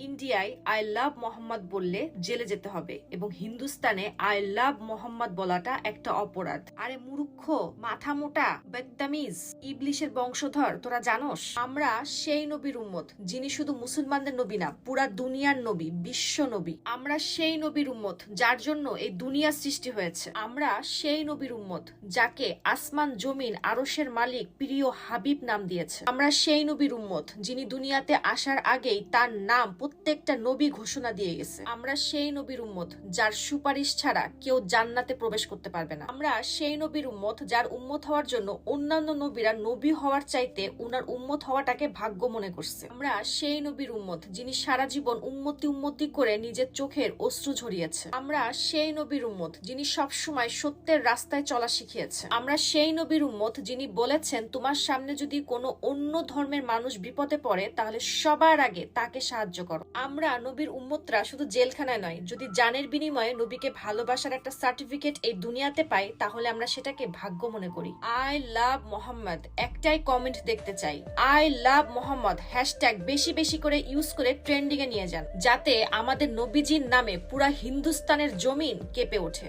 ইন্ডিয়ায় I love Mohammad বললে জেলে যেতে হবে এবং হিন্দুস্তানে আই লাভ মোহাম্মদ বলাটা একটা অপরাধ। আরে মূর্খ, মাথা মোটা, বেত্তামিজ, ইবলিশের বংশধর, তোরা জানোস আমরা সেই নবীর উম্মত যিনি শুধু মুসলমানদের নবী না, পুরা দুনিয়ার নবী, বিশ্ব নবী। আমরা সেই নবীর উম্মত যার জন্য এই দুনিয়া সৃষ্টি হয়েছে। আমরা সেই নবীর উম্মত যাকে আসমান জমিন আরশের মালিক প্রিয় হাবিব নাম দিয়েছে। আমরা সেই নবীর উম্মত যিনি দুনিয়াতে আসার আগেই তার নাম প্রত্যেকটা নবী ঘোষণা দিয়ে গেছে। আমরা সেই নবীর উম্মত যার সুপারিশ ছাড়া কেউ জান্নাতে প্রবেশ করতে পারবে না। আমরা সেই নবীর উম্মত যার উম্মত হওয়ার জন্য অন্যান্য নবীরা নবী হওয়ার চাইতে উনার উম্মত হওয়াটাকে ভাগ্য মনে করছে। আমরা সেই নবীর উম্মত যিনি সারা জীবন উম্মতি করে নিজের চোখের অশ্রু ঝরিয়েছে। আমরা সেই নবীর উম্মত যিনি সবসময় সত্যের রাস্তায় চলা শিখিয়েছে। আমরা সেই নবীর উম্মত যিনি বলেছেন তোমার সামনে যদি কোনো অন্য ধর্মের মানুষ বিপদে পড়ে তাহলে সবার আগে তাকে সাহায্য করো। আমরা নবীর উম্মতরা শুধু জেলখানায় নয়, যদি জানের বিনিময়ে নবীকে ভালোবাসার একটা সার্টিফিকেট এই দুনিয়াতে পাই তাহলে আমরা সেটাকে ভাগ্য মনে করি। আই লাভ মোহাম্মদ একটাই কমেন্ট দেখতে চাই, আই লাভ মোহাম্মদ হ্যাশট্যাগ বেশি বেশি করে ইউজ করে ট্রেন্ডিং এ নিয়ে যান, যাতে আমাদের নবীজির নামে পুরা হিন্দুস্তানের জমিন কেঁপে ওঠে।